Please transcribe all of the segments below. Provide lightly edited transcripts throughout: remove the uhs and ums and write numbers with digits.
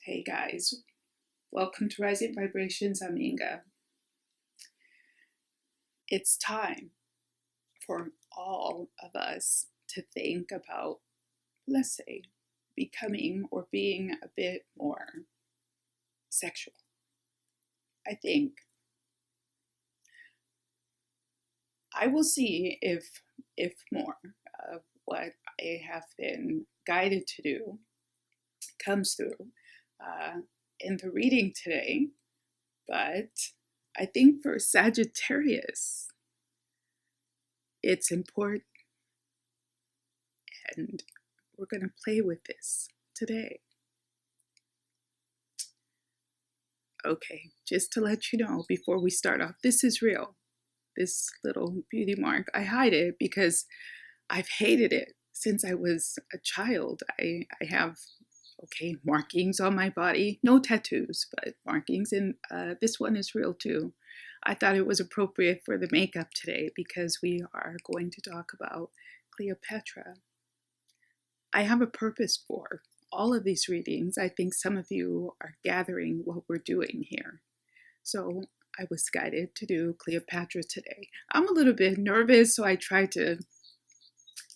Hey guys, welcome to Rising Vibrations. I'm Inga. It's time for all of us to think about, let's say, becoming or being a bit more sexual. I think I will see if more of what I have been guided to do comes through in the reading today. But I think for Sagittarius, it's important, and we're going to play with this today. Okay, just to let you know before we start off, this is real. This little beauty mark, I hide it because I've hated it since I was a child. I have, markings on my body, no tattoos, but markings, and this one is real too. I thought it was appropriate for the makeup today because we are going to talk about Cleopatra. I have a purpose for all of these readings. I think some of you are gathering what we're doing here. So I was guided to do Cleopatra today. I'm a little bit nervous, so I tried to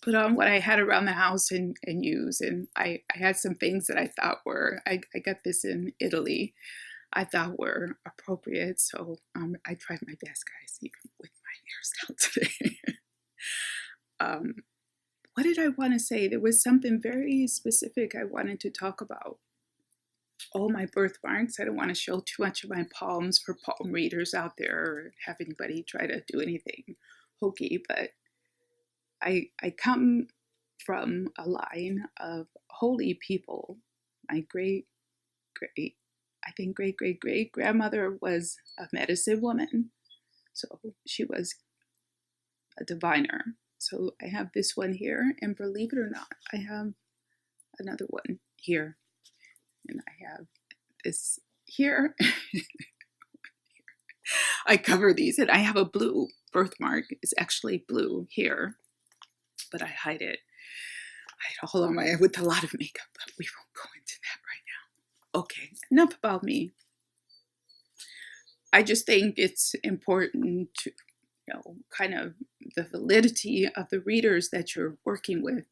put on what I had around the house and use. And I had some things that I thought were, I got this in Italy, I thought were appropriate. So I tried my best, guys, even with my hairstyle today. What did I want to say? There was something very specific I wanted to talk about. All my birthmarks. I don't want to show too much of my palms for palm readers out there or have anybody try to do anything hokey, but I come from a line of holy people. My great grandmother was a medicine woman. So she was a diviner. So I have this one here, and believe it or not, I have another one here, and I have this here. I cover these, and I have a blue birthmark. It's actually blue here, but I hide it. I hold on with a lot of makeup, but we won't go into that right now. Okay, enough about me. I just think it's important to kind of the validity of the readers that you're working with.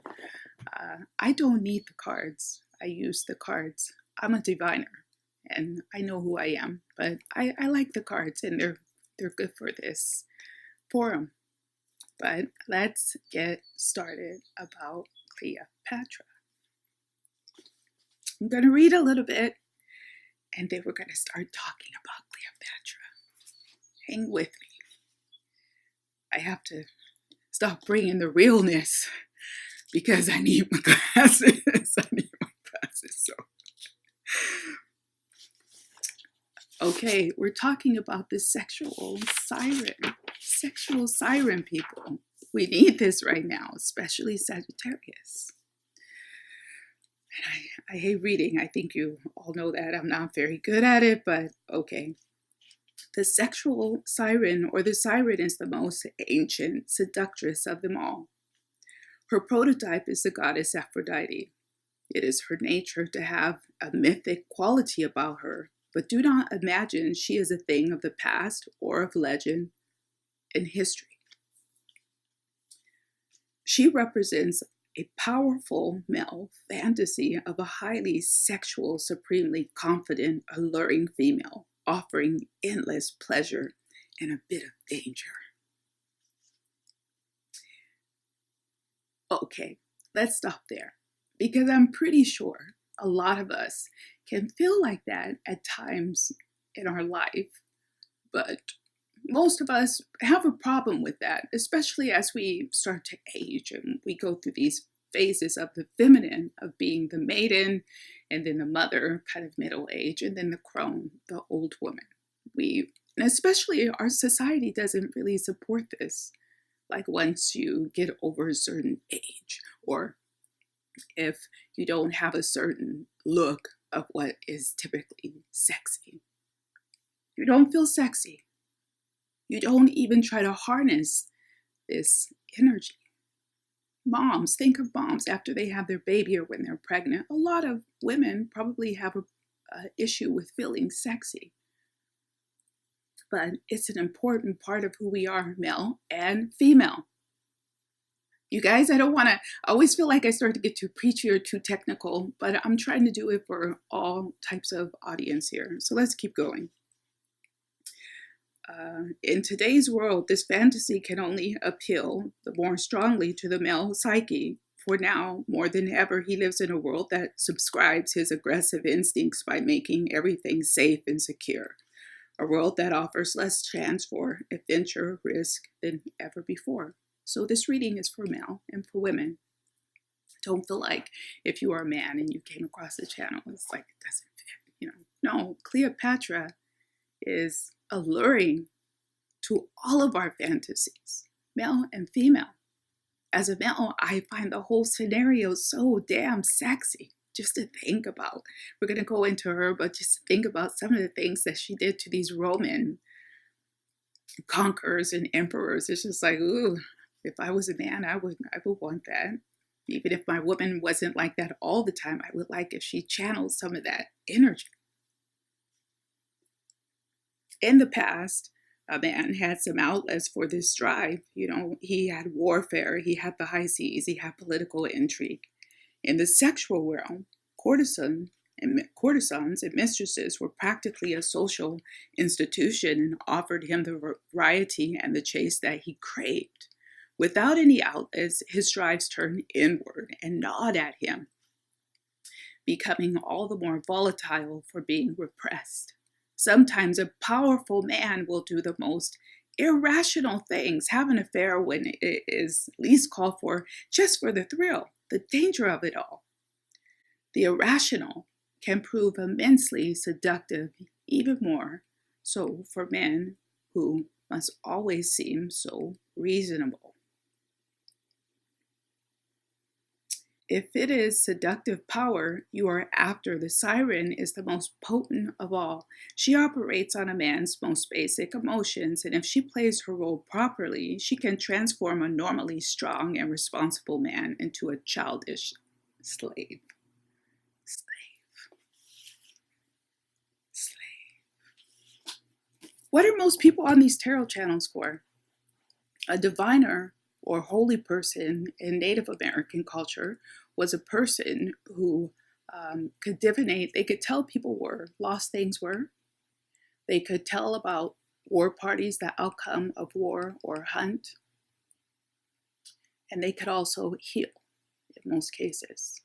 I don't need the cards. I use the cards. I'm a diviner, and I know who I am, but I like the cards, and they're good for this forum. But let's get started about Cleopatra. I'm going to read a little bit, and then we're going to start talking about Cleopatra. Hang with me. I have to stop bringing the realness because I need my glasses. So, okay, we're talking about the sexual siren people. We need this right now, especially Sagittarius. And I hate reading. I think you all know that. I'm not very good at it, but okay. The sexual siren, or the siren, is the most ancient seductress of them all. Her prototype is the goddess Aphrodite. It is her nature to have a mythic quality about her, but do not imagine she is a thing of the past or of legend in history. She represents a powerful male fantasy of a highly sexual, supremely confident, alluring female, offering endless pleasure and a bit of danger. Okay, let's stop there, because I'm pretty sure a lot of us can feel like that at times in our life, but most of us have a problem with that, especially as we start to age and we go through these phases of the feminine, of being the maiden, and then the mother, kind of middle age, and then the crone, the old woman. And especially our society doesn't really support this. Like once you get over a certain age, or if you don't have a certain look of what is typically sexy, you don't feel sexy. You don't even try to harness this energy. Moms, think of moms after they have their baby or when they're pregnant. A lot of women probably have issue with feeling sexy. But it's an important part of who we are, male and female. You guys, I don't want to, I always feel like I start to get too preachy or too technical, but I'm trying to do it for all types of audience here. So let's keep going. In today's world, this fantasy can only appeal the more strongly to the male psyche. For now, more than ever, he lives in a world that subscribes his aggressive instincts by making everything safe and secure. A world that offers less chance for adventure, risk than ever before. So this reading is for male and for women. Don't feel like if you are a man and you came across the channel, it's like it doesn't fit, you know. No, Cleopatra is alluring to all of our fantasies, male and female. As a male, I find the whole scenario so damn sexy just to think about. We're going to go into her, but just think about some of the things that she did to these Roman conquerors and emperors. It's just like, ooh, if I was a man, I would want that. Even if my woman wasn't like that all the time, I would like if she channeled some of that energy. In the past, a man had some outlets for this drive. You know, he had warfare, he had the high seas, he had political intrigue. In the sexual realm, courtesans and mistresses were practically a social institution and offered him the variety and the chase that he craved. Without any outlets, his drives turned inward and gnawed at him, becoming all the more volatile for being repressed. Sometimes a powerful man will do the most irrational things, have an affair when it is least called for, just for the thrill, the danger of it all. The irrational can prove immensely seductive, even more so for men who must always seem so reasonable. If it is seductive power you are after, the siren is the most potent of all. She operates on a man's most basic emotions, and if she plays her role properly, she can transform a normally strong and responsible man into a childish slave. What are most people on these tarot channels for? A diviner or holy person in Native American culture was a person who could divinate. They could tell people where lost things were. They could tell about war parties, the outcome of war or hunt. And they could also heal in most cases.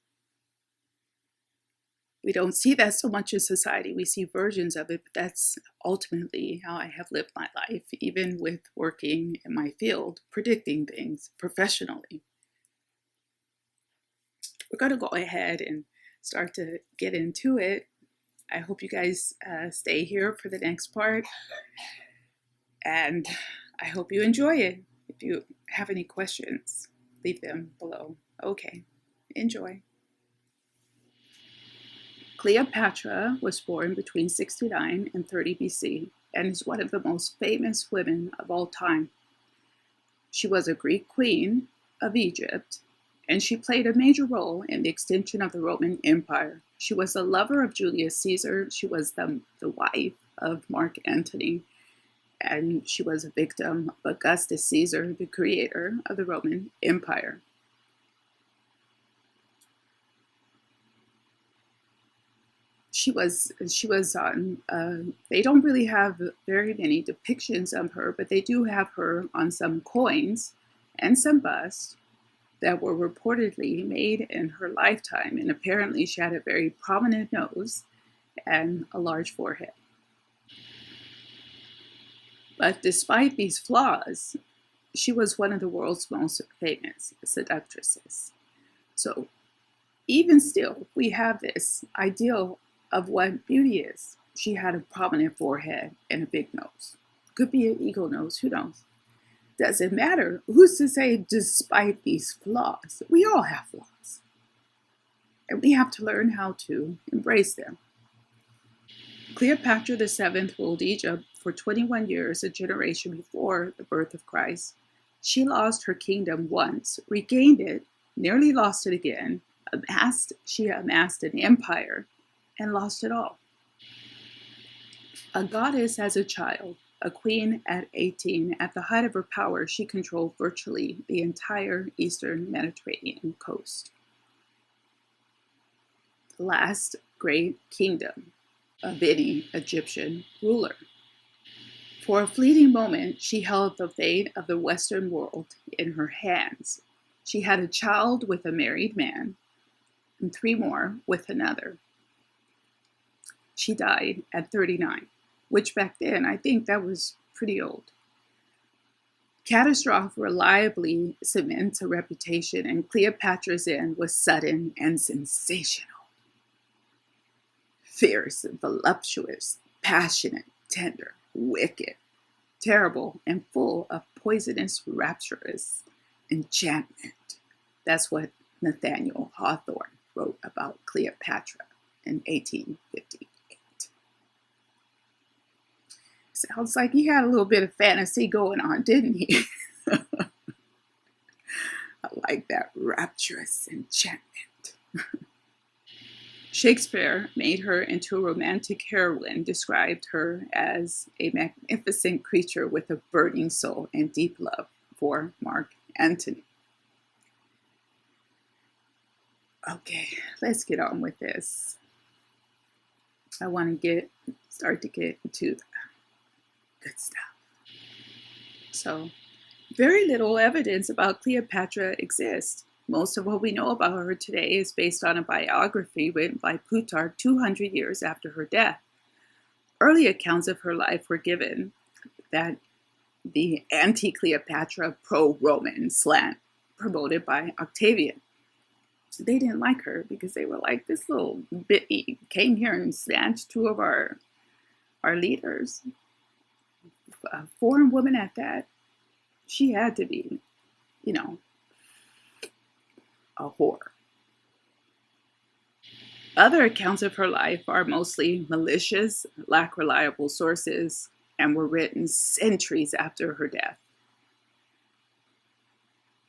We don't see that so much in society. We see versions of it, but that's ultimately how I have lived my life, even with working in my field, predicting things professionally. We're going to go ahead and start to get into it. I hope you guys stay here for the next part, and I hope you enjoy it. If you have any questions, leave them below. Okay, enjoy. Cleopatra was born between 69 and 30 BC and is one of the most famous women of all time. She was a Greek queen of Egypt, and she played a major role in the extension of the Roman Empire. She was the lover of Julius Caesar. She was the wife of Mark Antoni, and she was a victim of Augustus Caesar, the creator of the Roman Empire. She was on, they don't really have very many depictions of her, but they do have her on some coins and some busts that were reportedly made in her lifetime. And apparently she had a very prominent nose and a large forehead. But despite these flaws, she was one of the world's most famous seductresses. So even still, we have this ideal of what beauty is. She had a prominent forehead and a big nose. Could be an eagle nose, who knows? Doesn't matter. Who's to say despite these flaws? We all have flaws. And we have to learn how to embrace them. Cleopatra VII ruled Egypt for 21 years, a generation before the birth of Christ. She lost her kingdom once, regained it, nearly lost it again, she amassed an empire, and lost it all. A goddess as a child, a queen at 18, at the height of her power, she controlled virtually the entire eastern Mediterranean coast. The last great kingdom of any Egyptian ruler. For a fleeting moment, she held the fate of the Western world in her hands. She had a child with a married man and 3 more with another. She died at 39, which back then, I think that was pretty old. Catastrophe reliably cements a reputation, and Cleopatra's end was sudden and sensational. Fierce, voluptuous, passionate, tender, wicked, terrible, and full of poisonous, rapturous enchantment. That's what Nathaniel Hawthorne wrote about Cleopatra in 1858. Sounds like he had a little bit of fantasy going on, didn't he? I like that rapturous enchantment. Shakespeare made her into a romantic heroine, described her as a magnificent creature with a burning soul and deep love for Mark Antoni. Okay, let's get on with this. I want to start to get into the good stuff. So, very little evidence about Cleopatra exists. Most of what we know about her today is based on a biography written by Plutarch 200 years after her death. Early accounts of her life were given that the anti-Cleopatra, pro-Roman slant promoted by Octavian. They didn't like her because they were like, this little bitty came here and snatched 2 of our leaders. A foreign woman at that. She had to be, a whore. Other accounts of her life are mostly malicious, lack reliable sources, and were written centuries after her death.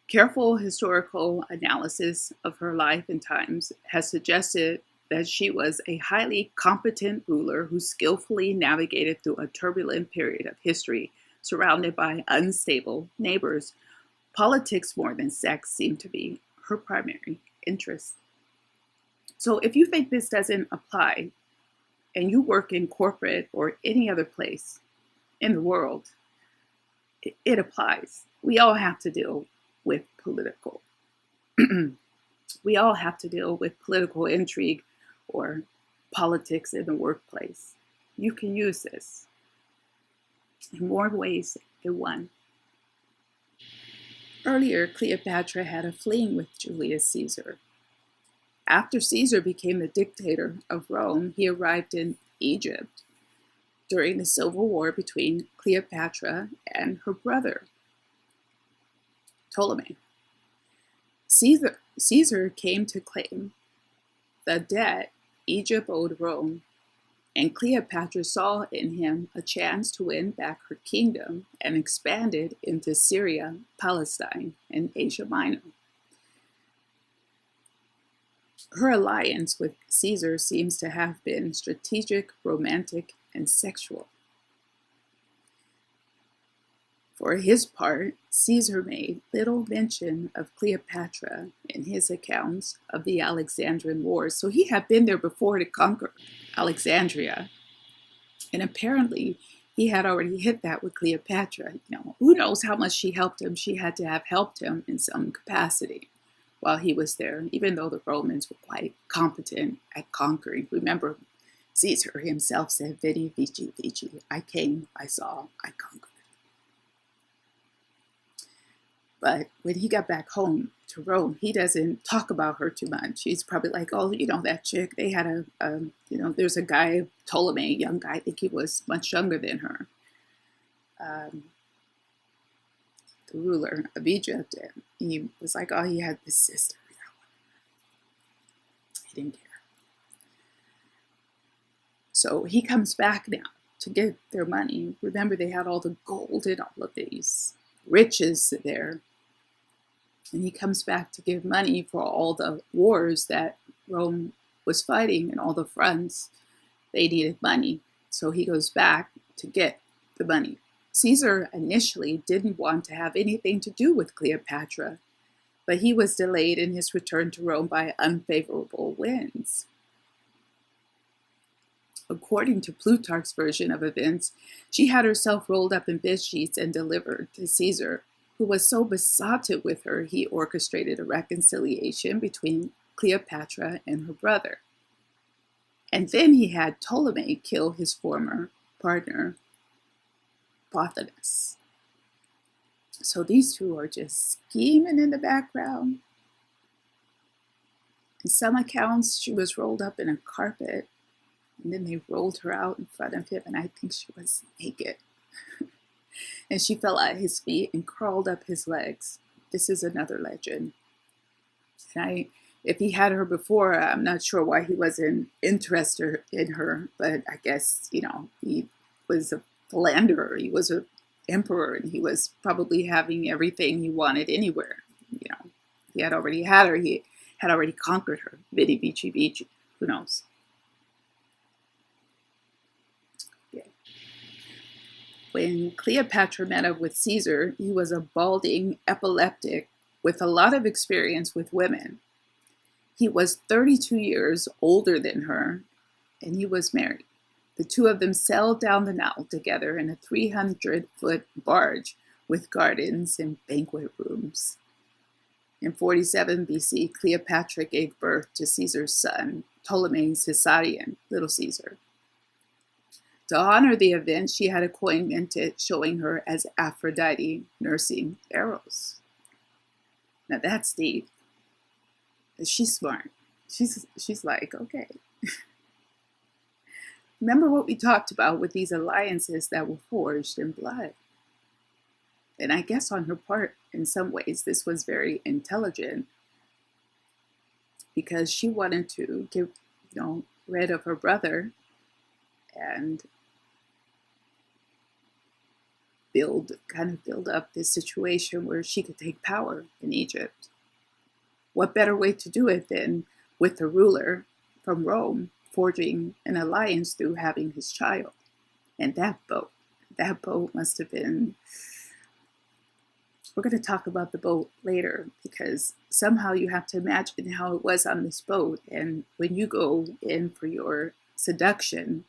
Careful historical analysis of her life and times has suggested that she was a highly competent ruler who skillfully navigated through a turbulent period of history surrounded by unstable neighbors. Politics more than sex seemed to be her primary interest. So if you think this doesn't apply and you work in corporate or any other place in the world, it applies. We all have to deal with political. We all have to deal with political intrigue or politics in the workplace. You can use this in more ways than one. Earlier, Cleopatra had a fling with Julius Caesar. After Caesar became the dictator of Rome, he arrived in Egypt during the civil war between Cleopatra and her brother, Ptolemy. Caesar came to claim the debt Egypt owed Rome, and Cleopatra saw in him a chance to win back her kingdom and expanded into Syria, Palestine, and Asia Minor. Her alliance with Caesar seems to have been strategic, romantic, and sexual. For his part, Caesar made little mention of Cleopatra in his accounts of the Alexandrian Wars, so he had been there before to conquer Alexandria. And apparently, he had already hit that with Cleopatra. Who knows how much she helped him? She had to have helped him in some capacity while he was there, even though the Romans were quite competent at conquering. Remember, Caesar himself said, Vidi, vici, vici. I came, I saw, I conquered. But when he got back home to Rome, he doesn't talk about her too much. He's probably like, oh, that chick, they had there's a guy, Ptolemy, a young guy, I think he was much younger than her, the ruler of Egypt. And he was like, oh, he had this sister. He didn't care. So he comes back now to get their money. Remember, they had all the gold and all of these riches there. And he comes back to give money for all the wars that Rome was fighting and all the fronts. They needed money. So he goes back to get the money. Caesar initially didn't want to have anything to do with Cleopatra, but he was delayed in his return to Rome by unfavorable winds. According to Plutarch's version of events, she had herself rolled up in bed sheets and delivered to Caesar, who was so besotted with her he orchestrated a reconciliation between Cleopatra and her brother. And then he had Ptolemy kill his former partner, Pothinus. So these two are just scheming in the background. In some accounts, she was rolled up in a carpet, and then they rolled her out in front of him, and I think she was naked. And she fell at his feet and crawled up his legs. This is another legend. And if he had her before, I'm not sure why he wasn't interested in her, but I guess, he was a philanderer. He was an emperor, and he was probably having everything he wanted anywhere. He had already had her. He had already conquered her. Vidi vici vici. Who knows? When Cleopatra met up with Caesar, he was a balding epileptic with a lot of experience with women. He was 32 years older than her, and he was married. The two of them sailed down the Nile together in a 300-foot barge with gardens and banquet rooms. In 47 BC, Cleopatra gave birth to Caesar's son, Ptolemy Caesarion, Little Caesar. To honor the event, she had a coin minted showing her as Aphrodite nursing Eros. Now that's deep. She's smart. She's like, okay. Remember what we talked about with these alliances that were forged in blood. And I guess on her part, in some ways, this was very intelligent because she wanted to get, rid of her brother and build up this situation where she could take power in Egypt. What better way to do it than with the ruler from Rome forging an alliance through having his child? And that boat must have been, we're going to talk about the boat later, because somehow you have to imagine how it was on this boat. And when you go in for your seduction,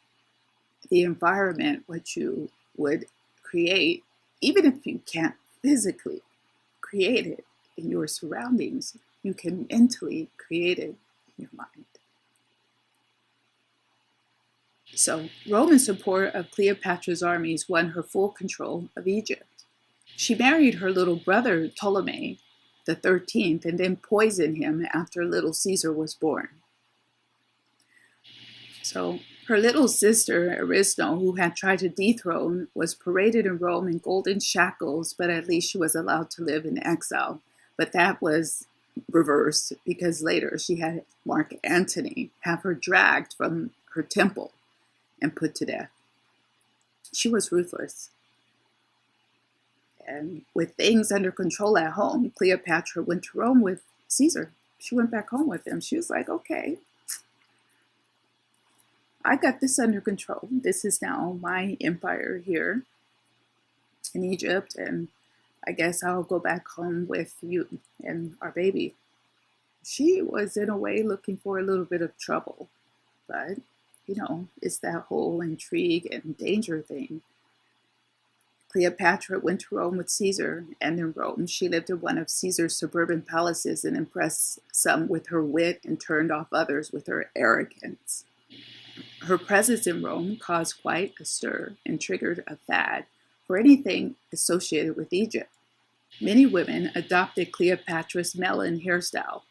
the environment, what you would create, even if you can't physically create it in your surroundings, you can mentally create it in your mind. So Roman support of Cleopatra's armies won her full control of Egypt. She married her little brother Ptolemy the 13th and then poisoned him after little Caesar was born. So her little sister Arisno, who had tried to dethrone, was paraded in Rome in golden shackles, but at least she was allowed to live in exile. But that was reversed because later she had Mark Antoni have her dragged from her temple and put to death. She was ruthless. And with things under control at home, Cleopatra went to Rome with Caesar. She went back home with him. She was like, okay, I got this under control. This is now my empire here in Egypt, and I guess I'll go back home with you and our baby. She was, in a way, looking for a little bit of trouble, but, it's that whole intrigue and danger thing. Cleopatra went to Rome with Caesar, and in Rome, she lived in one of Caesar's suburban palaces and impressed some with her wit and turned off others with her arrogance. Her presence in Rome caused quite a stir and triggered a fad for anything associated with Egypt. Many women adopted Cleopatra's melon hairstyle,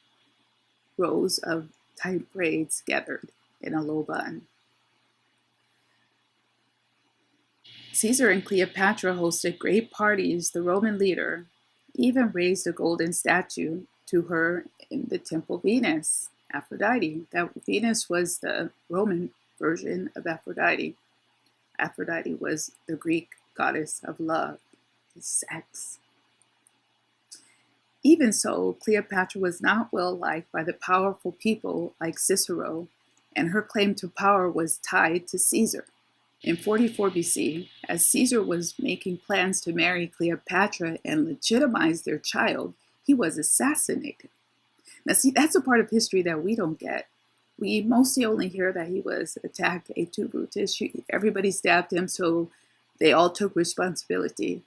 rows of tight braids gathered in a low bun. Caesar and Cleopatra hosted great parties. The Roman leader even raised a golden statue to her in the temple Venus, Aphrodite. That Venus was the Roman version of Aphrodite. Aphrodite was the Greek goddess of love, sex. Even so, Cleopatra was not well liked by the powerful people like Cicero, and her claim to power was tied to Caesar. In 44 BC, as Caesar was making plans to marry Cleopatra and legitimize their child, he was assassinated. Now, see, that's a part of history that we don't get. We mostly only hear that he was attacked, et tu, Brutus. Everybody stabbed him, so they all took responsibility.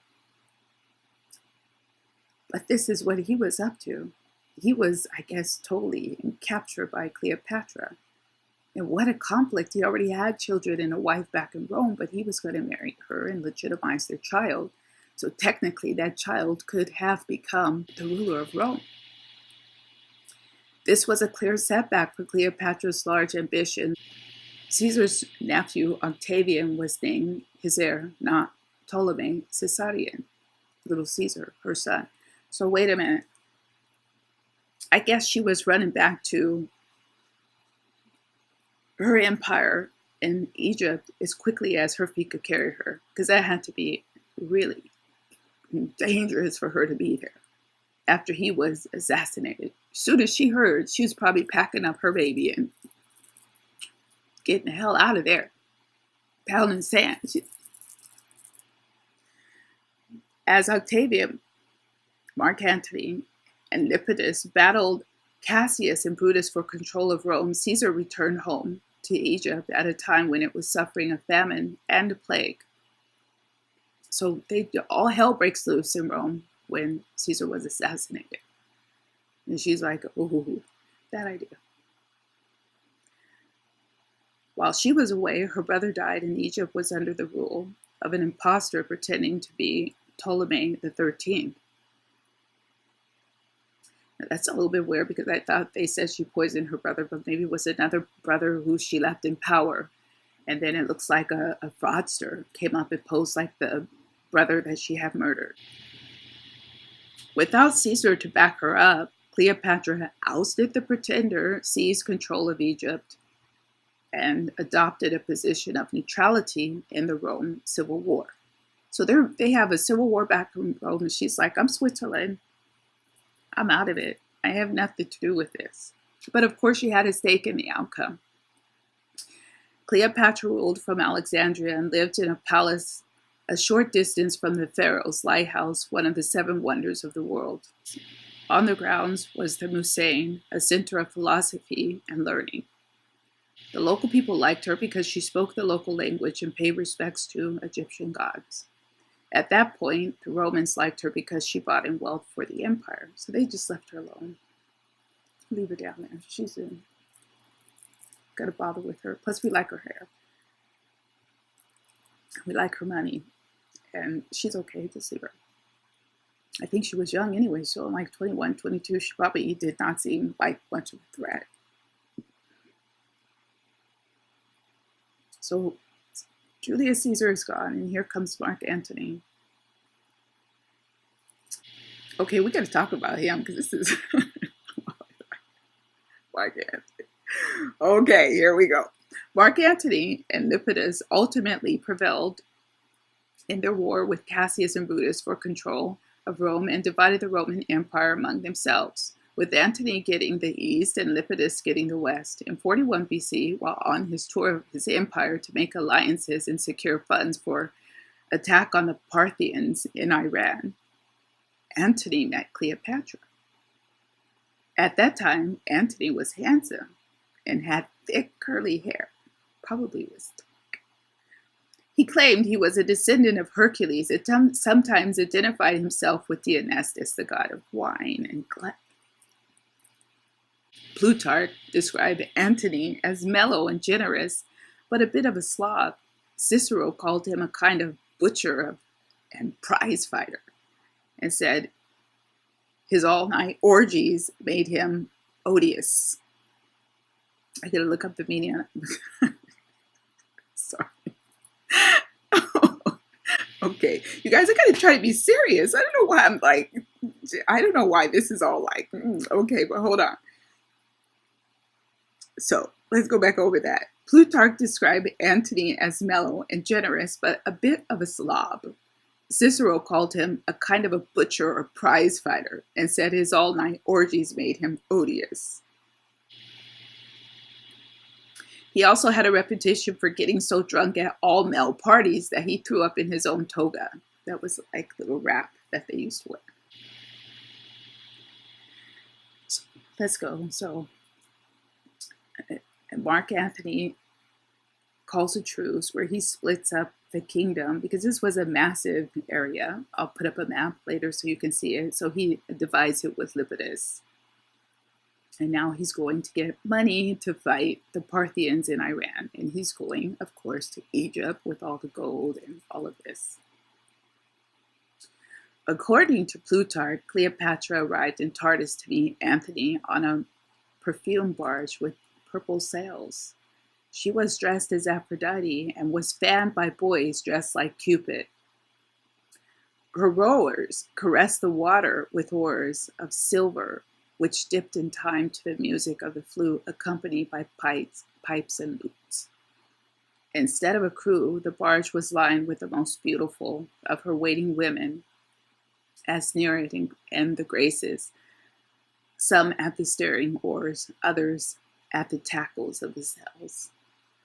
But this is what he was up to. He was, I guess, totally captured by Cleopatra. And what a conflict. He already had children and a wife back in Rome, but he was going to marry her and legitimize their child. So technically, that child could have become the ruler of Rome. This was a clear setback for Cleopatra's large ambition. Caesar's nephew, Octavian, was named his heir, not Ptolemy Caesarion, little Caesar, her son. So wait a minute. I guess she was running back to her empire in Egypt as quickly as her feet could carry her, because that had to be really dangerous for her to be there after he was assassinated. As soon as she heard, she was probably packing up her baby and getting the hell out of there, pounding sand. As Octavian, Mark Antoni, and Lepidus battled Cassius and Brutus for control of Rome, Caesar returned home to Egypt at a time when it was suffering a famine and a plague. So all hell breaks loose in Rome when Caesar was assassinated. And she's like, oh, bad idea. While she was away, her brother died, and Egypt was under the rule of an impostor pretending to be Ptolemy the 13th. Now, that's a little bit weird because I thought they said she poisoned her brother, but maybe it was another brother who she left in power. And then it looks like a fraudster came up and posed like the brother that she had murdered. Without Caesar to back her up, Cleopatra ousted the pretender, seized control of Egypt, and adopted a position of neutrality in the Rome Civil War. So they have a civil war back in Rome, and she's like, I'm Switzerland. I'm out of it. I have nothing to do with this. But of course, she had a stake in the outcome. Cleopatra ruled from Alexandria and lived in a palace a short distance from the Pharaoh's lighthouse, one of the 7 wonders of the world. On the grounds was the Museum, a center of philosophy and learning. The local people liked her because she spoke the local language and paid respects to Egyptian gods. At that point, the Romans liked her because she brought in wealth for the empire, so they just left her alone. Leave her down there. She's in. Gotta bother with her. Plus, we like her hair. We like her money. And she's okay to see her. I think she was young anyway, so like 21, 22, she probably did not seem like much of a threat. So Julius Caesar is gone, and here comes Mark Antoni. Okay, we got to talk about him because this is Mark Antoni. Okay, here we go. Mark Antoni and Lepidus ultimately prevailed in their war with Cassius and Brutus for control of Rome and divided the Roman Empire among themselves, with Antony getting the east and Lepidus getting the west. In 41 BC, while on his tour of his empire to make alliances and secure funds for attack on the Parthians in Iran, Antony met Cleopatra. At that time, Antony was handsome and had thick curly hair, probably was dark. He claimed he was a descendant of Hercules. It sometimes identified himself with Dionysus, the god of wine and gluttony. Plutarch described Antony as mellow and generous, but a bit of a slob. Cicero called him a kind of butcher and prize fighter, and said his all-night orgies made him odious. I gotta look up the meaning. Sorry. Okay, you guys, I gotta try to be serious. I don't know why I'm like, I don't know why this is all like, okay, but hold on. So let's go back over that. Plutarch described Antony as mellow and generous, but a bit of a slob. Cicero called him a kind of a butcher or prize fighter and said his all-night orgies made him odious. He also had a reputation for getting so drunk at all male parties that he threw up in his own toga. That was like a little wrap that they used to wear. So, let's go. So Mark Antoni calls a truce where he splits up the kingdom, because this was a massive area. I'll put up a map later so you can see it. So he divides it with Lepidus. And now he's going to get money to fight the Parthians in Iran. And he's going, of course, to Egypt with all the gold and all of this. According to Plutarch, Cleopatra arrived in Tartus to meet Antony on a perfume barge with purple sails. She was dressed as Aphrodite and was fanned by boys dressed like Cupid. Her rowers caressed the water with oars of silver, which dipped in time to the music of the flute, accompanied by pipes and lutes. Instead of a crew, the barge was lined with the most beautiful of her waiting women, as near it and the Graces, some at the steering oars, others at the tackles of the sails.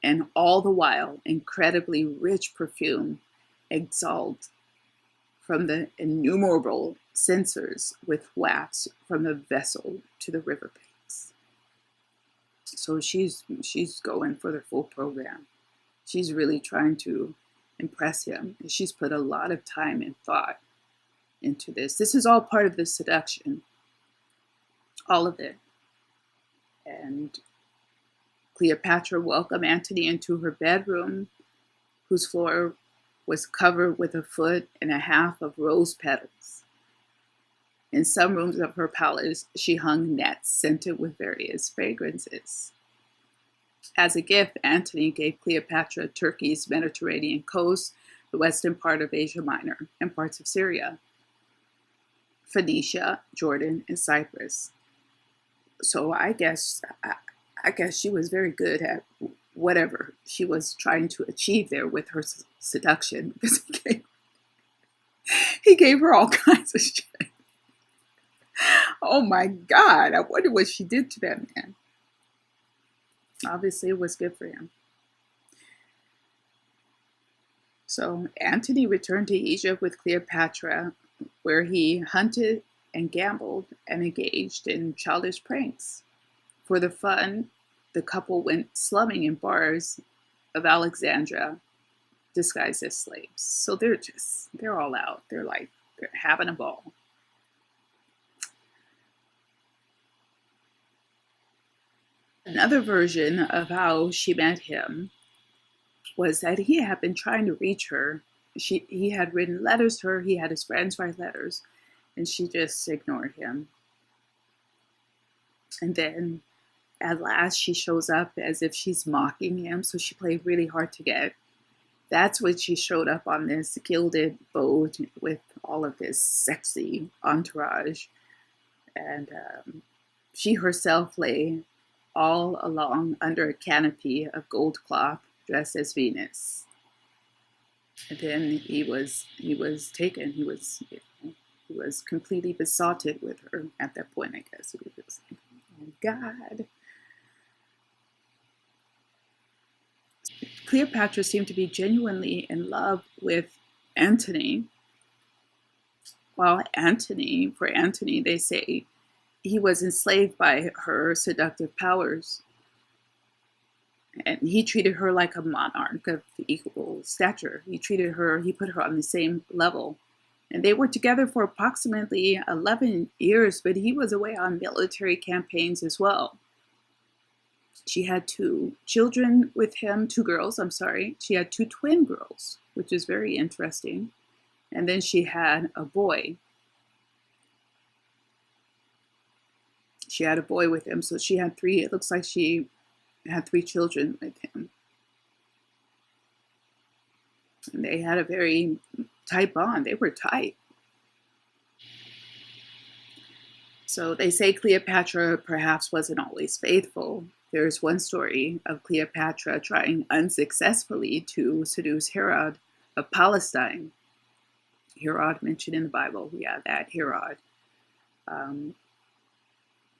And all the while, incredibly rich perfume exhaled from the innumerable censers with wax from the vessel to the river banks. So she's going for the full program. She's really trying to impress him. She's put a lot of time and thought into this. This is all part of the seduction. All of it. And Cleopatra welcomed Antony into her bedroom, whose floor was covered with 1.5 feet of rose petals. In some rooms of her palace, she hung nets scented with various fragrances. As a gift, Antony gave Cleopatra Turkey's Mediterranean coast, the western part of Asia Minor, and parts of Syria, Phoenicia, Jordan, and Cyprus. So I guess she was very good at whatever she was trying to achieve there with her seduction, because he gave her all kinds of shit. Oh my God, I wonder what she did to that man. Obviously, it was good for him. So Antony returned to Egypt with Cleopatra, where he hunted and gambled and engaged in childish pranks. For the fun, the couple went slumming in bars of Alexandria, disguised as slaves. So they're all out. They're having a ball. Another version of how she met him was that he had been trying to reach her. He had written letters to her. He had his friends write letters, and she just ignored him. And then at last she shows up as if she's mocking him. So she played really hard to get. That's when she showed up on this gilded boat with all of this sexy entourage. And she herself lay all along under a canopy of gold cloth, dressed as Venus. And then he was taken. He was completely besotted with her at that point, I guess. He was like, oh God. Cleopatra seemed to be genuinely in love with Antony, while for Antony, they say he was enslaved by her seductive powers. And he treated her like a monarch of equal stature. He put her on the same level. And they were together for approximately 11 years, but he was away on military campaigns as well. She had 2 children with him, 2 girls, I'm sorry. She had 2 twin girls, which is very interesting. And then she had a boy. She had a boy with him, so she had 3, it looks like she had 3 children with him. And they had a very tight bond. They were tight. So they say Cleopatra perhaps wasn't always faithful. There's one story of Cleopatra trying unsuccessfully to seduce Herod of Palestine. Herod mentioned in the Bible, that Herod.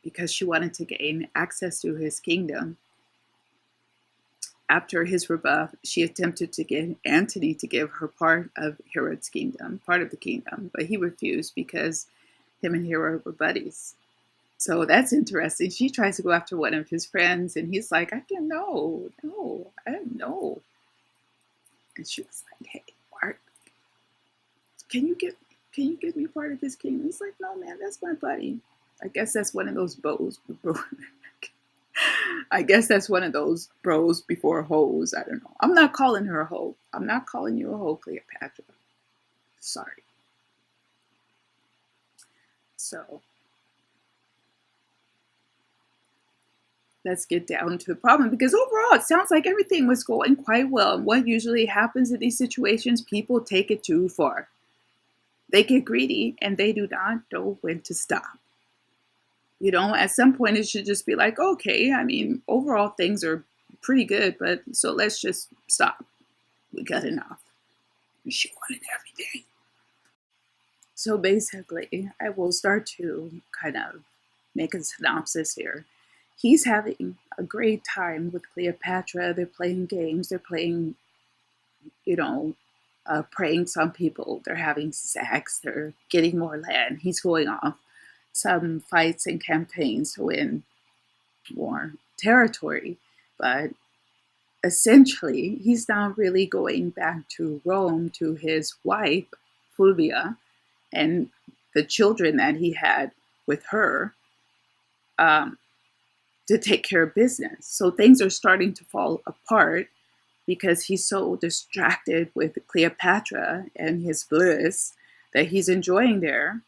Because she wanted to gain access to his kingdom. After his rebuff, she attempted to get Antony to give her part of Herod's kingdom, part of the kingdom, but he refused because him and Herod were buddies. So that's interesting. She tries to go after one of his friends, and he's like, I can no, I don't know. And she was like, hey, Mark, can you give me part of his kingdom? He's like, no, man, that's my buddy. I guess that's one of those bows. I guess that's one of those bros before hoes. I don't know. I'm not calling her a hoe. I'm not calling you a hoe, Cleopatra. Sorry. So let's get down to the problem, because overall it sounds like everything was going quite well. And what usually happens in these situations, people take it too far. They get greedy and they do not know when to stop. At some point it should just be like, okay, I mean, overall things are pretty good, but so let's just stop. We got enough. She wanted everything. So basically, I will start to kind of make a synopsis here. He's having a great time with Cleopatra. They're playing games. They're playing, praying some people. They're having sex. They're getting more land. He's going off some fights and campaigns to win more territory. But essentially, he's now really going back to Rome to his wife, Fulvia, and the children that he had with her to take care of business. So things are starting to fall apart because he's so distracted with Cleopatra and his bliss that he's enjoying there.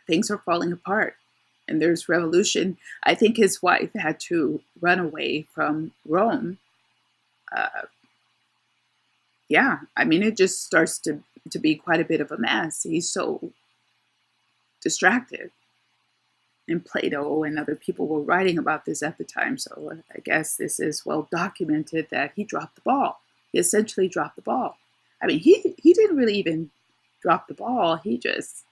Things are falling apart and there's revolution. I think his wife had to run away from Rome. I mean, it just starts to be quite a bit of a mess. He's so distracted. And Plato and other people were writing about this at the time. So I guess this is well documented that he dropped the ball. He essentially dropped the ball. I mean, he didn't really even drop the ball. He just,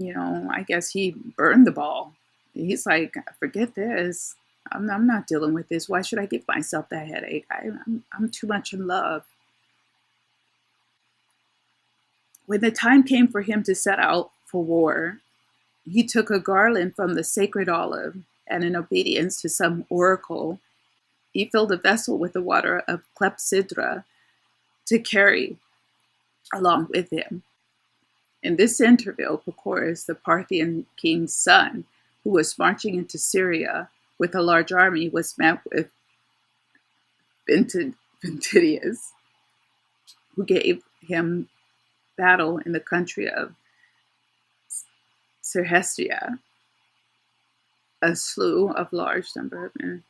I guess he burned the ball. He's like, forget this. I'm not dealing with this. Why should I give myself that headache? I'm too much in love. When the time came for him to set out for war, he took a garland from the sacred olive, and in obedience to some oracle, he filled a vessel with the water of clepsydra to carry along with him. In this interval, Pacorus, the Parthian king's son, who was marching into Syria with a large army, was met with Ventidius, who gave him battle in the country of Serhestia, a slough of large number of men.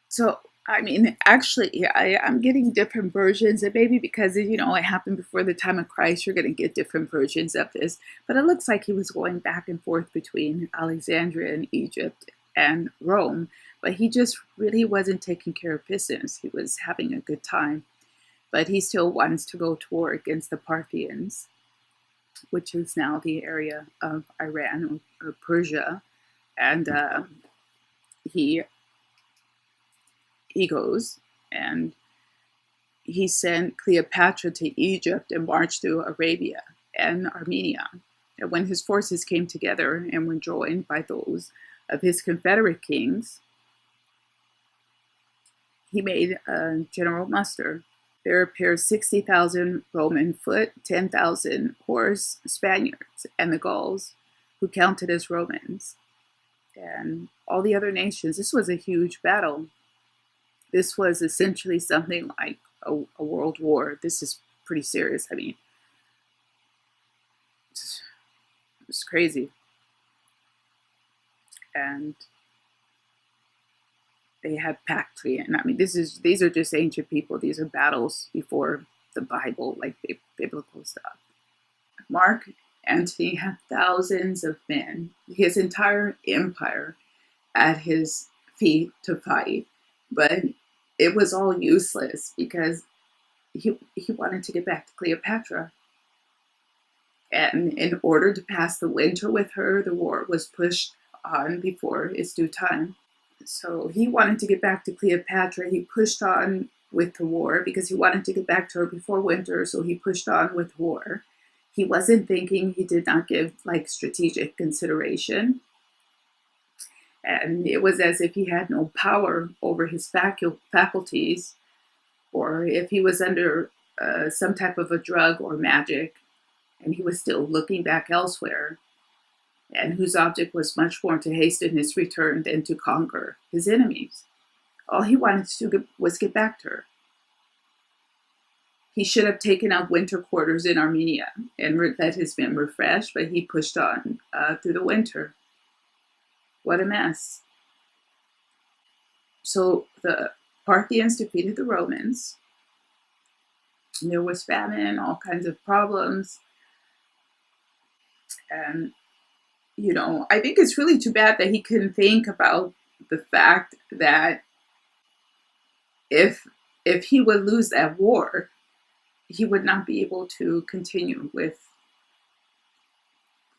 So, I mean, actually, I'm getting different versions, and maybe because, it happened before the time of Christ, you're going to get different versions of this. But it looks like he was going back and forth between Alexandria and Egypt and Rome, but he just really wasn't taking care of business. He was having a good time, but he still wants to go to war against the Parthians, which is now the area of Iran or Persia. And he goes and he sent Cleopatra to Egypt and marched through Arabia and Armenia. And when his forces came together and were joined by those of his confederate kings, he made a general muster. There appeared 60,000 Roman foot, 10,000 horse Spaniards, and the Gauls, who counted as Romans, and all the other nations. This was a huge battle. This was essentially something like a world war. This is pretty serious. I mean, it's crazy. And they had Bactrian. I mean, these are just ancient people. These are battles before the Bible, like biblical stuff. Mark Antoni had thousands of men, his entire empire at his feet to fight, but it was all useless because he wanted to get back to Cleopatra. And in order to pass the winter with her, the war was pushed on before its due time. So he wanted to get back to Cleopatra. He pushed on with the war because he wanted to get back to her before winter. So he pushed on with war. He wasn't thinking. He did not give like strategic consideration. And it was as if he had no power over his faculties, or if he was under some type of a drug or magic, and he was still looking back elsewhere, and whose object was much more to hasten his return than to conquer his enemies. All he wanted to do was get back to her. He should have taken up winter quarters in Armenia and let his men refresh, but he pushed on through the winter. What a mess. So the Parthians defeated the Romans. There was famine, all kinds of problems. And, I think it's really too bad that he couldn't think about the fact that if he would lose that war, he would not be able to continue with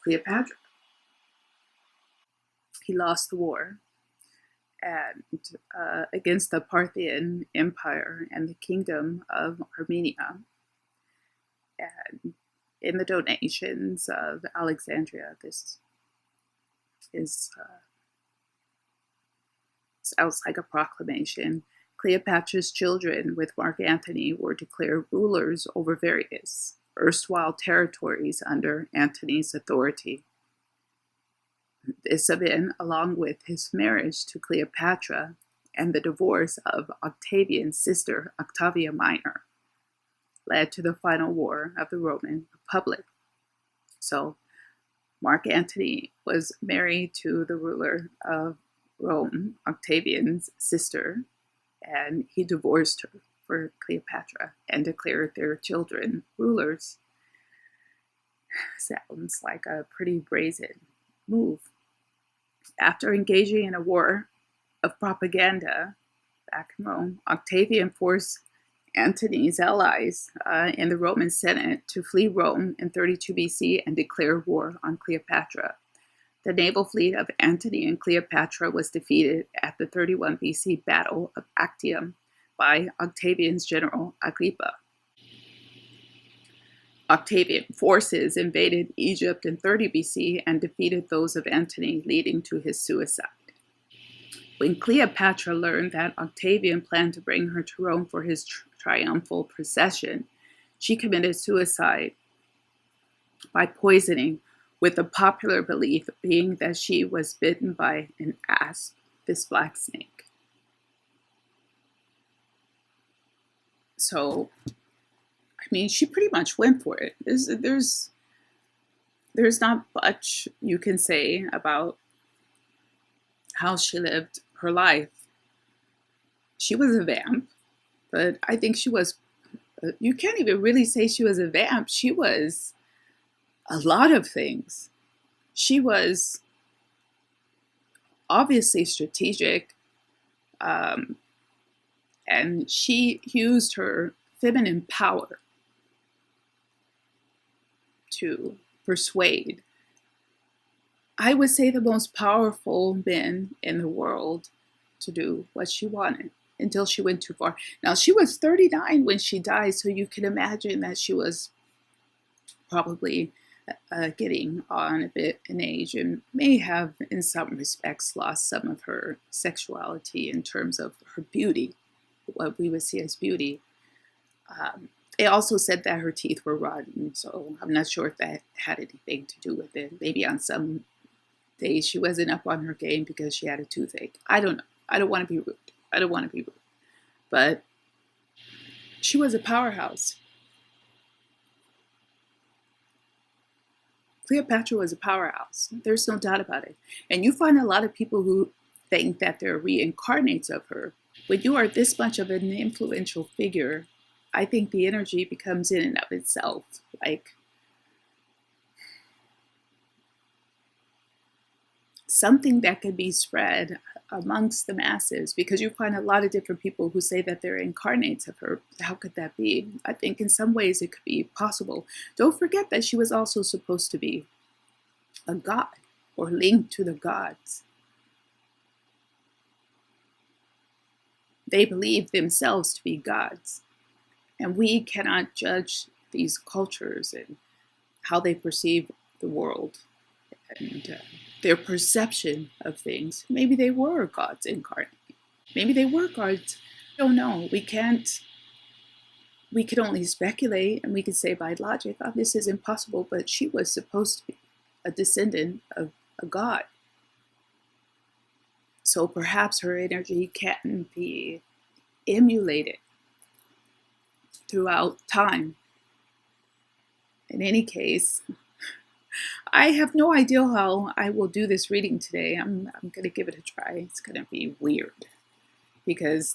Cleopatra. He lost the war and against the Parthian Empire and the Kingdom of Armenia, and in the donations of Alexandria. This is sounds like a proclamation. Cleopatra's children, with Mark Antoni, were declared rulers over various erstwhile territories under Antony's authority. This event, along with his marriage to Cleopatra and the divorce of Octavian's sister, Octavia Minor, led to the final war of the Roman Republic. So, Mark Antony was married to the ruler of Rome, Octavian's sister, and he divorced her for Cleopatra and declared their children rulers. Sounds like a pretty brazen move. After engaging in a war of propaganda back in Rome, Octavian forced Antony's allies in the Roman Senate to flee Rome in 32 BC and declare war on Cleopatra. The naval fleet of Antony and Cleopatra was defeated at the 31 BC Battle of Actium by Octavian's general Agrippa. Octavian forces invaded Egypt in 30 BC and defeated those of Antony, leading to his suicide. When Cleopatra learned that Octavian planned to bring her to Rome for his triumphal procession, she committed suicide by poisoning, with the popular belief being that she was bitten by an asp, this black snake. So, she pretty much went for it. There's not much you can say about how she lived her life. She was a vamp, but I think she was, you can't even really say she was a vamp. She was a lot of things. She was obviously strategic, and she used her feminine power to persuade, I would say, the most powerful men in the world to do what she wanted until she went too far. Now, she was 39 when she died, so you can imagine that she was probably getting on a bit in age and may have, in some respects, lost some of her sexuality in terms of her beauty, what we would see as beauty. They also said that her teeth were rotten, so I'm not sure if that had anything to do with it. Maybe on some days she wasn't up on her game because she had a toothache. I don't know. I don't want to be rude. But she was a powerhouse. Cleopatra was a powerhouse. There's no doubt about it. And you find a lot of people who think that they're reincarnates of her. When you are this much of an influential figure, I think the energy becomes in and of itself like something that can be spread amongst the masses, because you find a lot of different people who say that they're incarnates of her. How could that be? I think in some ways it could be possible. Don't forget that she was also supposed to be a god or linked to the gods. They believe themselves to be gods. And we cannot judge these cultures and how they perceive the world and their perception of things. Maybe they were gods incarnate. Maybe they were gods. We don't know. We can only speculate, and we can say by logic, oh, this is impossible, but she was supposed to be a descendant of a god. So perhaps her energy can be emulated throughout time. In any case, I have no idea how I will do this reading today. I'm going to give it a try. It's going to be weird because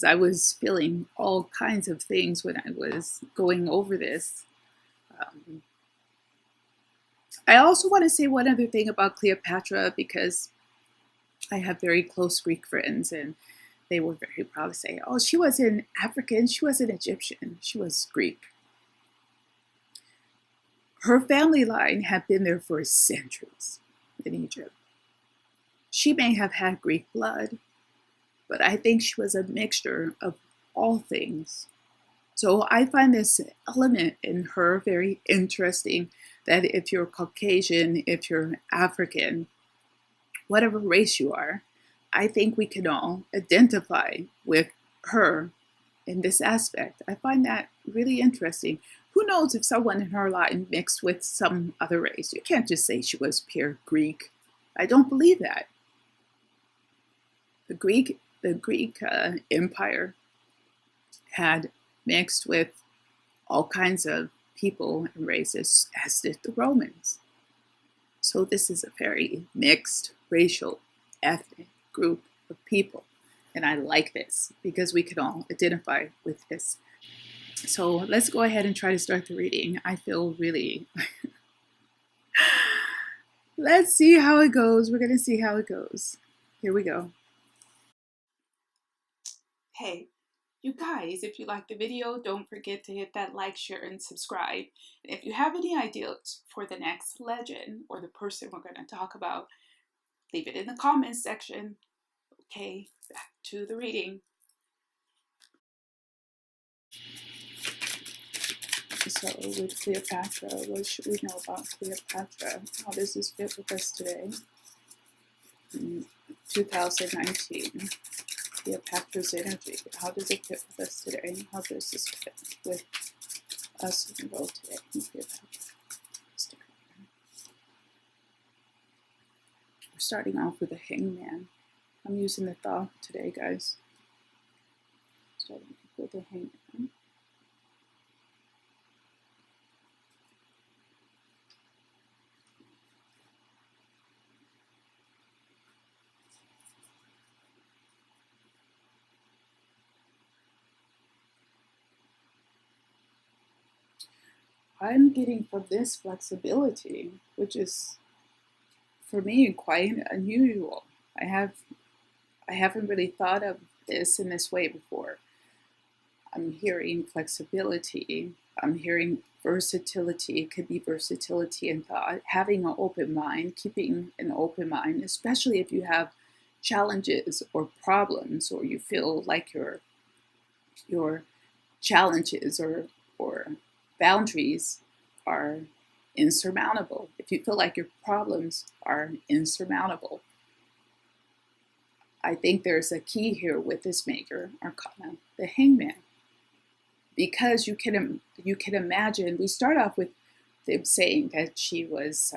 I was feeling all kinds of things when I was going over this. I also want to say one other thing about Cleopatra, because I have very close Greek friends and they were very proud to say, oh, she wasn't African, she wasn't Egyptian, she was Greek. Her family line had been there for centuries in Egypt. She may have had Greek blood, but I think she was a mixture of all things. So I find this element in her very interesting, that if you're Caucasian, if you're African, whatever race you are, I think we can all identify with her in this aspect. I find that really interesting. Who knows if someone in her line mixed with some other race? You can't just say she was pure Greek. I don't believe that. The Greek Empire had mixed with all kinds of people and races, as did the Romans. So this is a very mixed racial, ethnic group of people. And I like this because we can all identify with this. So let's go ahead and try to start the reading. I feel really... Let's see how it goes. We're going to see how it goes. Here we go. Hey, you guys, if you like the video, don't forget to hit that like, share, and subscribe. And if you have any ideas for the next legend or the person we're going to talk about, leave it in the comments section. Okay, back to the reading. So with Cleopatra, what should we know about Cleopatra? How does this fit with us today? In 2019, Cleopatra's energy. How does it fit with us today? How does this fit with us in the world today? Cleopatra. We're starting off with a hangman. I'm using the thought today, guys. Starting with a hangman. I'm getting from this flexibility, which is for me quite unusual. I haven't really thought of this in this way before. I'm hearing flexibility. I'm hearing versatility. It could be versatility in thought, having an open mind, keeping an open mind, especially if you have challenges or problems, or you feel like your challenges or boundaries are insurmountable. If you feel like your problems are insurmountable, I think there's a key here with this major arcana, the hangman, because you can imagine. We start off with them saying that she was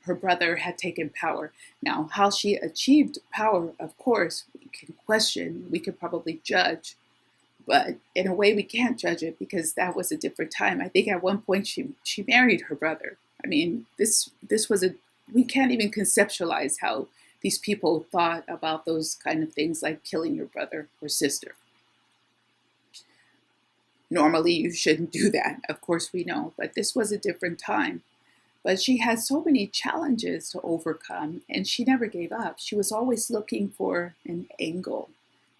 her brother had taken power. Now, how she achieved power, of course, we can question. We could probably judge. But in a way, we can't judge it because that was a different time. I think at one point she married her brother. I mean, this was we can't even conceptualize how these people thought about those kind of things like killing your brother or sister. Normally, you shouldn't do that. Of course, we know. But this was a different time. But she had so many challenges to overcome, and she never gave up. She was always looking for an angle.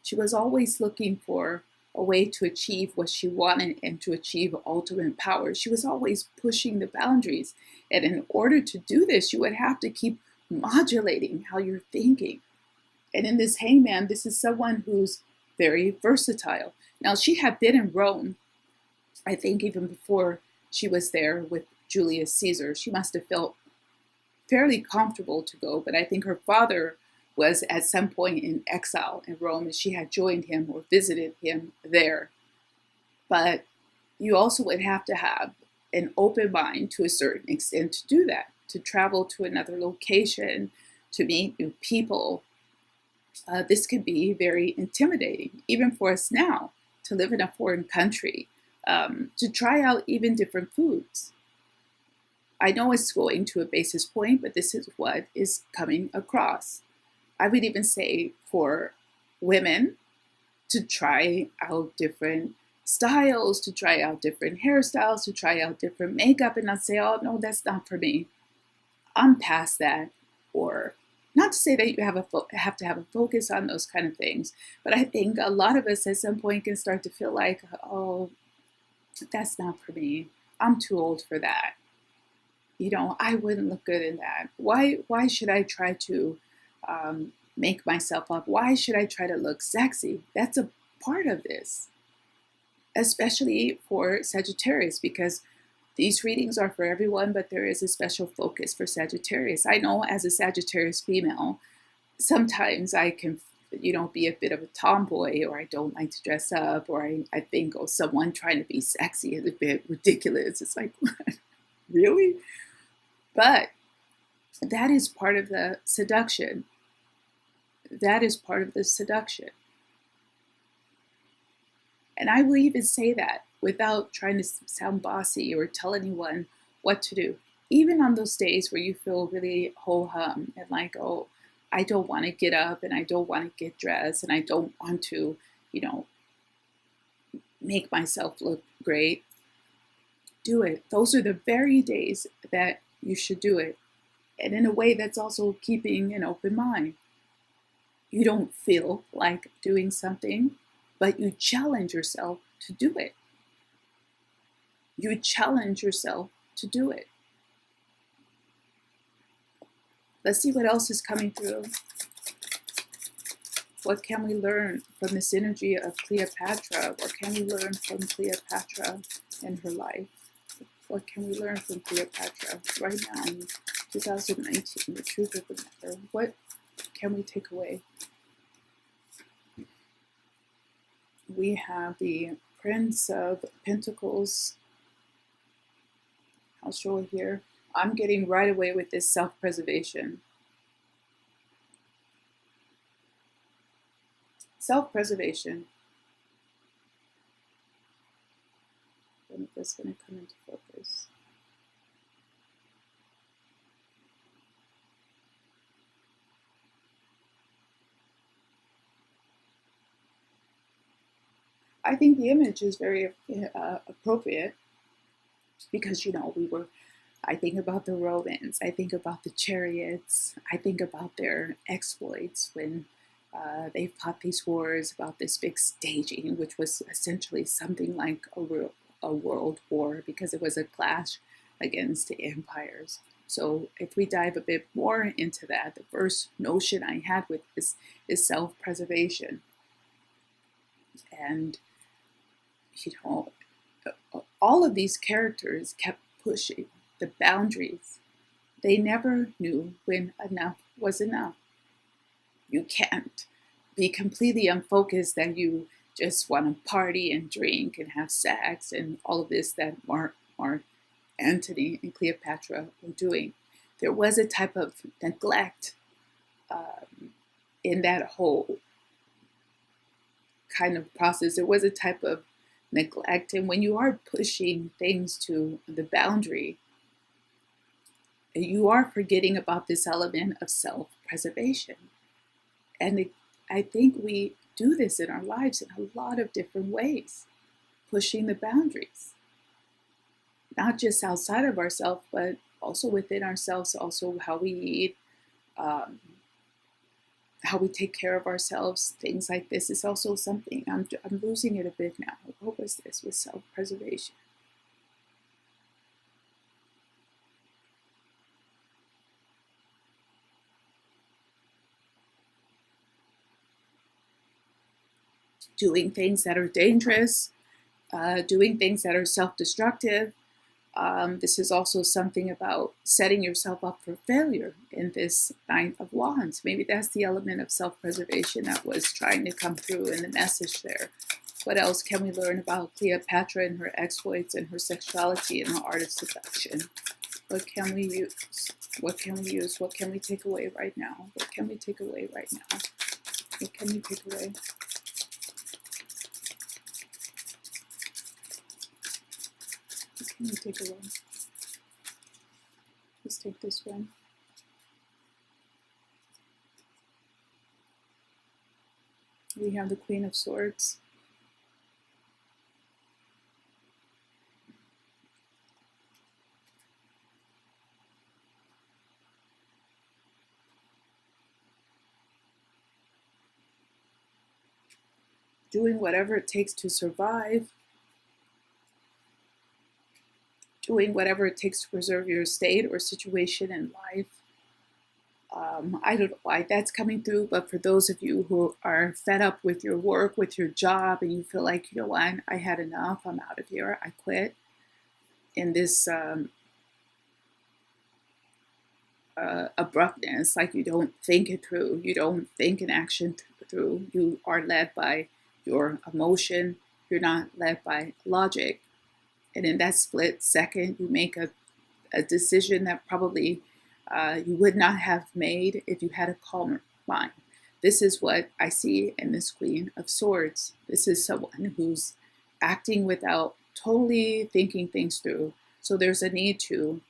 She was always looking for a way to achieve what she wanted and to achieve ultimate power. She was always pushing the boundaries. And in order to do this, you would have to keep modulating how you're thinking. And in this hangman, this is someone who's very versatile. Now, she had been in Rome, I think even before she was there with Julius Caesar. She must have felt fairly comfortable to go, but I think her father was at some point in exile in Rome and she had joined him or visited him there. But you also would have to have an open mind to a certain extent to do that, to travel to another location, to meet new people. This could be very intimidating, even for us now, to live in a foreign country, to try out even different foods. I know it's going to a basis point, but this is what is coming across. I would even say for women to try out different styles, to try out different hairstyles, to try out different makeup, and not say, oh, no, that's not for me. I'm past that. Or not to say that you have to have a focus on those kind of things, but I think a lot of us at some point can start to feel like, oh, that's not for me. I'm too old for that. I wouldn't look good in that. Why should I try to make myself up? Why should I try to look sexy? That's a part of this, especially for Sagittarius, because these readings are for everyone, but there is a special focus for Sagittarius. I know as a Sagittarius female, sometimes I can, be a bit of a tomboy, or I don't like to dress up, or I think, oh, someone trying to be sexy is a bit ridiculous. It's like, what? Really? But that is part of the seduction. That is part of the seduction. And I will even say that without trying to sound bossy or tell anyone what to do. Even on those days where you feel really ho-hum and like, oh, I don't want to get up and I don't want to get dressed and I don't want to, make myself look great. Do it. Those are the very days that you should do it. And in a way that's also keeping an open mind. You don't feel like doing something, but you challenge yourself to do it. You challenge yourself to do it. Let's see what else is coming through. What can we learn from this energy of Cleopatra? What can we learn from Cleopatra and her life? What can we learn from Cleopatra right now in 2019? The truth of the matter. What can we take away? We have the Prince of Pentacles. I'll show it here. I'm getting right away with this self-preservation. Self-preservation. When is this going to come into focus? I think the image is very appropriate because, I think about the Romans, I think about the chariots, I think about their exploits when they fought these wars, about this big staging, which was essentially something like a world war because it was a clash against the empires. So if we dive a bit more into that, the first notion I had with this is self-preservation. And, all of these characters kept pushing the boundaries. They never knew when enough was enough. You can't be completely unfocused that you just want to party and drink and have sex and all of this that Mark Antoni and Cleopatra were doing. There was a type of neglect in that whole kind of process. There was a type of neglect, and when you are pushing things to the boundary, you are forgetting about this element of self-preservation. And I think we do this in our lives in a lot of different ways, pushing the boundaries, not just outside of ourselves, but also within ourselves, also how we eat, how we take care of ourselves, things like this is also something. I'm losing it a bit now. What was this with self-preservation? doing things that are dangerous, doing things that are self-destructive. This is also something about setting yourself up for failure in this Nine of Wands. Maybe that's the element of self-preservation that was trying to come through in the message there. What else can we learn about Cleopatra and her exploits and her sexuality and the art of seduction? What can we use? What can we use? What can we take away right now? What can we take away right now? What can we take away? What can we take away? Let's take this one. We have the Queen of Swords. Doing whatever it takes to survive. Doing whatever it takes to preserve your state or situation in life. I don't know why that's coming through, but for those of you who are fed up with your work, with your job, and you feel like, you know what, I had enough, I'm out of here, I quit, in this abruptness, like you don't think it through, you don't think an action through, you are led by your emotion, you're not led by logic. And in that split second, you make a decision that probably you would not have made if you had a calmer mind. This is what I see in this Queen of Swords. This is someone who's acting without totally thinking things through. So there's a need to,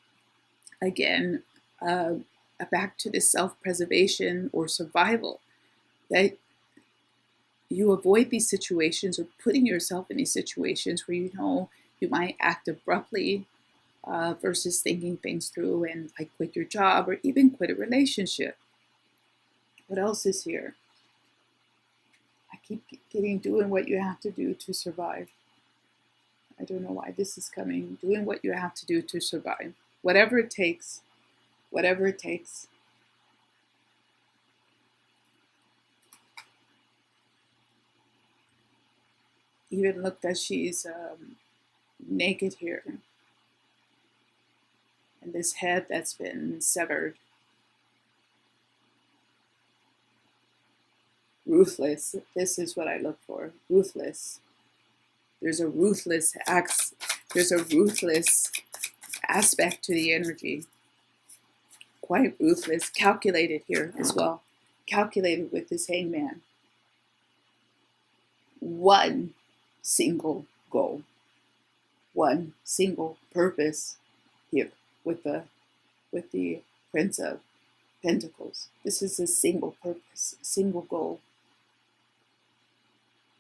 again, back to this self-preservation or survival, that you avoid these situations or putting yourself in these situations where you know you might act abruptly versus thinking things through and like quit your job or even quit a relationship. What else is here? I keep getting doing what you have to do to survive. I don't know why this is coming. Doing what you have to do to survive. Whatever it takes. Whatever it takes. Even look that she's naked here. And this head that's been severed. Ruthless. This is what I look for. Ruthless. There's a ruthless aspect to the energy. Quite ruthless. Calculated here as well. Calculated with this hangman. One single goal. One single purpose here with the Prince of Pentacles. This is a single purpose, single goal.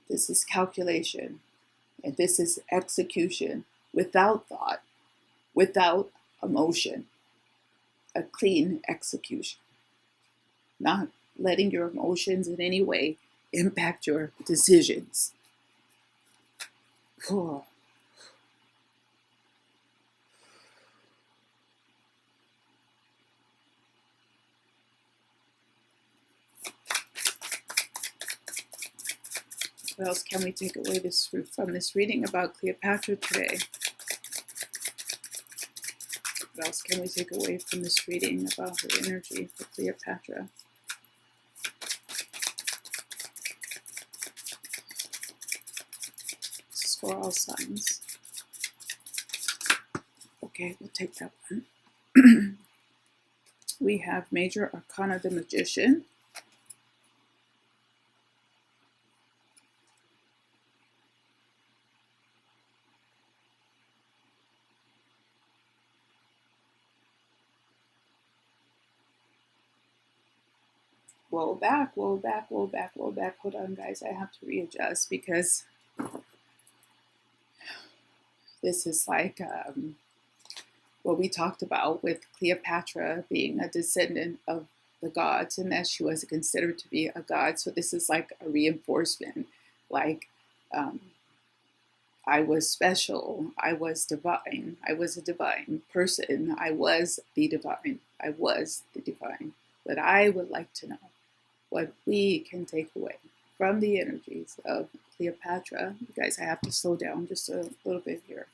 This is calculation, and this is execution without thought, without emotion. A clean execution. Not letting your emotions in any way impact your decisions. Oh. What else can we take away from this reading about Cleopatra today? What else can we take away from this reading about her energy for Cleopatra? This is for all signs. Okay, we'll take that one. We have Major Arcana, the Magician. Whoa back. Hold on, guys. I have to readjust because this is like what we talked about with Cleopatra being a descendant of the gods and that she was considered to be a god. So this is like a reinforcement. Like I was special. I was divine. I was a divine person. I was the divine. I was the divine. But I would like to know what we can take away from the energies of Cleopatra. You guys, I have to slow down just a little bit here.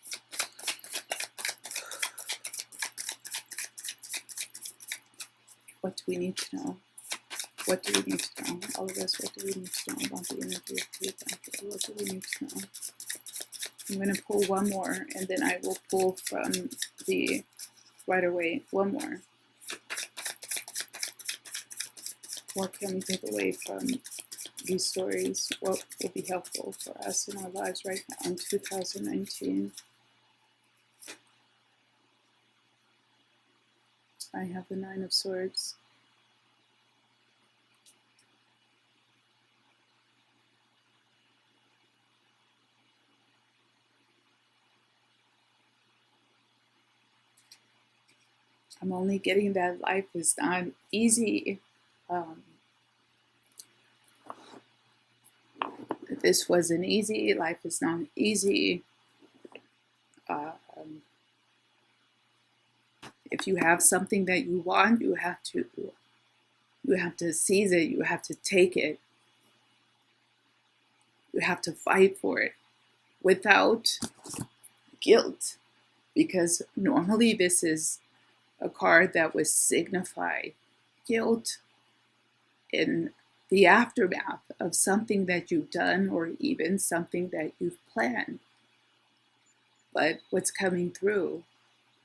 What do we need to know? What do we need to know? All of us, what do we need to know about the energy of Cleopatra? What do we need to know? I'm going to pull one more, and then I will pull from the right away one more. What can we take away from these stories? What will be helpful for us in our lives right now in 2019? I have the Nine of Swords. I'm only getting that life is not easy. This wasn't easy. Life is not easy. If you have something that you want, you have to seize it. You have to take it. You have to fight for it without guilt, because normally this is a card that would signify guilt in the aftermath of something that you've done or even something that you've planned. But what's coming through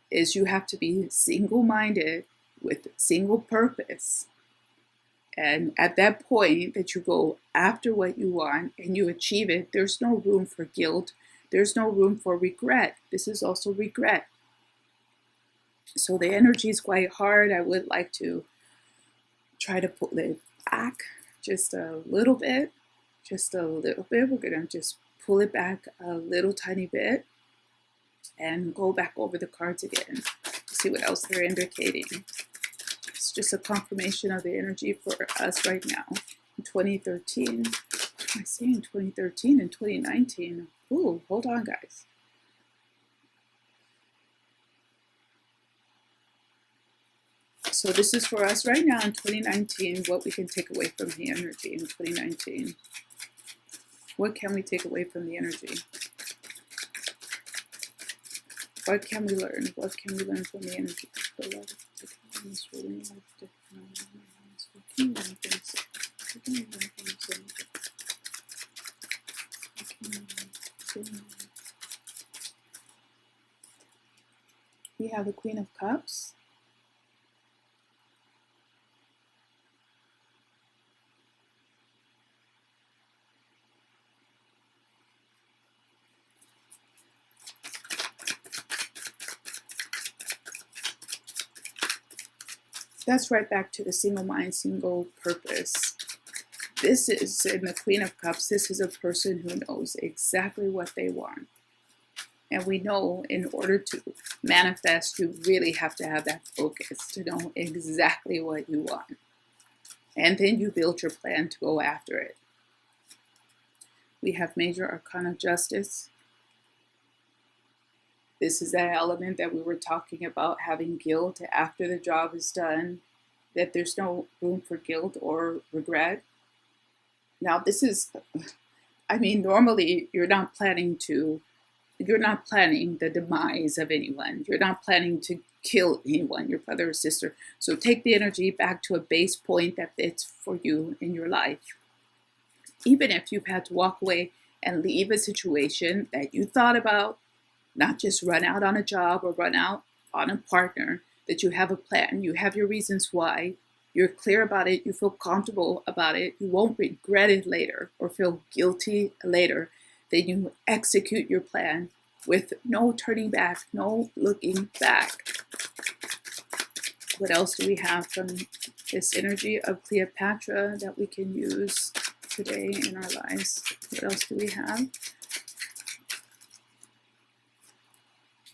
is you have to be single-minded with single purpose. And at that point that you go after what you want and you achieve it, there's no room for guilt. There's no room for regret. This is also regret. So the energy is quite hard. I would like to try to pull it back just a little bit. Just a little bit. We're going to just pull it back a little tiny bit and go back over the cards again. See what else they're indicating. It's just a confirmation of the energy for us right now. In 2013, I say in 2013 and 2019. Ooh, hold on, guys. So this is for us right now in 2019, what we can take away from the energy in 2019. What can we take away from the energy? What can we learn? What can we learn from the energy? We have the Queen of Cups. That's right back to the single mind, single purpose. This is, in the Queen of Cups, this is a person who knows exactly what they want. And we know in order to manifest, you really have to have that focus to know exactly what you want. And then you build your plan to go after it. We have Major Arcana Justice. This is that element that we were talking about, having guilt after the job is done, that there's no room for guilt or regret. Now this is, I mean, normally you're not planning the demise of anyone. You're not planning to kill anyone, your brother or sister. So take the energy back to a base point that fits for you in your life. Even if you've had to walk away and leave a situation that you thought about, not just run out on a job or run out on a partner, that you have a plan, you have your reasons why, you're clear about it, you feel comfortable about it, you won't regret it later or feel guilty later, then you execute your plan with no turning back, no looking back. What else do we have from this energy of Cleopatra that we can use today in our lives? What else do we have?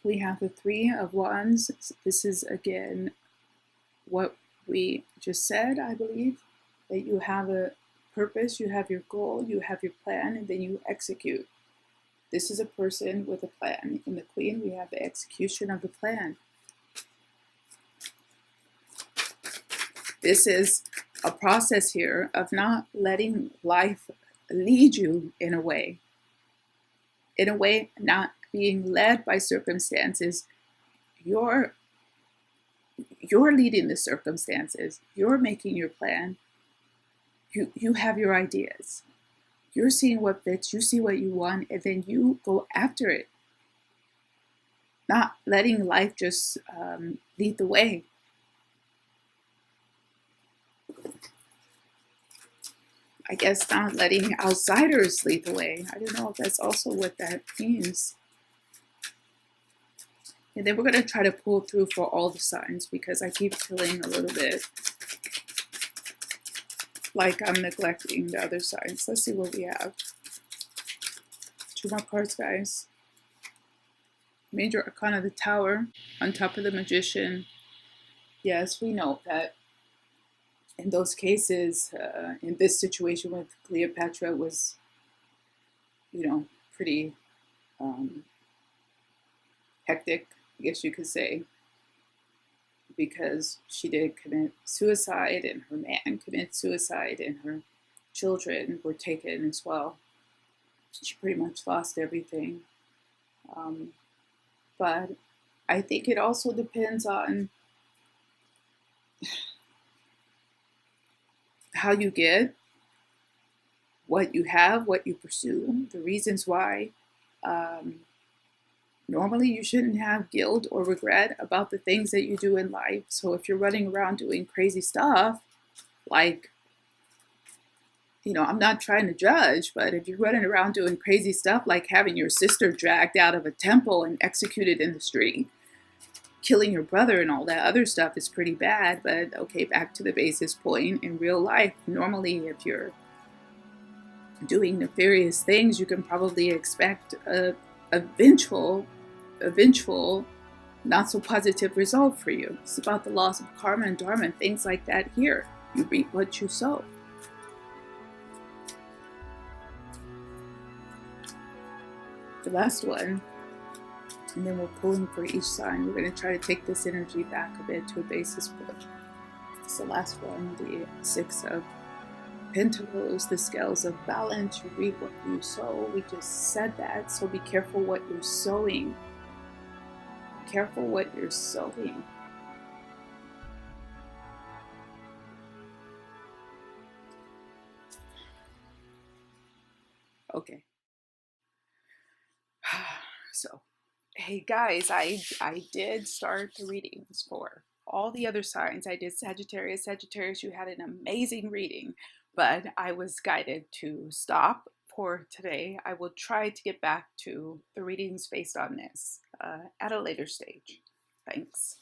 We have the Three of Wands. This is, again, what we just said, I believe, that you have a purpose, you have your goal, you have your plan, and then you execute. This is a person with a plan. In the Queen, we have the execution of the plan. This is a process here of not letting life lead you in a way, not being led by circumstances. You're you're leading the circumstances. You're making your plan. You have your ideas. You're seeing what fits. You see what you want, and then you go after it. Not letting life just lead the way. I guess not letting outsiders lead the way. I don't know if that's also what that means. And then we're going to try to pull through for all the signs because I keep feeling a little bit like I'm neglecting the other signs. Let's see what we have. 2 more cards, guys. Major Arcana, the Tower, on top of the Magician. Yes, we know that in those cases, in this situation with Cleopatra, was, pretty hectic, I guess you could say, because she did commit suicide, and her man committed suicide, and her children were taken as well. She pretty much lost everything. But I think it also depends on how you get what you have, what you pursue, the reasons why. Normally, you shouldn't have guilt or regret about the things that you do in life. So if you're running around doing crazy stuff, like, I'm not trying to judge, but if you're running around doing crazy stuff, like having your sister dragged out of a temple and executed in the street, killing your brother and all that other stuff is pretty bad. But okay, back to the basis point. In real life, normally if you're doing nefarious things, you can probably expect a eventual not so positive result for you. It's about the laws of karma and dharma and things like that here. You reap what you sow. The last one, and then we're pulling for each sign. We're going to try to take this energy back a bit to a basis point. It's the last one, the 6 of Pentacles, the scales of balance. You reap what you sow. We just said that, so be careful what you're sowing. Be careful what you're sowing. Okay. So, hey guys, I did start the readings for all the other signs. I did Sagittarius. Sagittarius, you had an amazing reading, but I was guided to stop for today. I will try to get back to the readings based on this at a later stage. Thanks.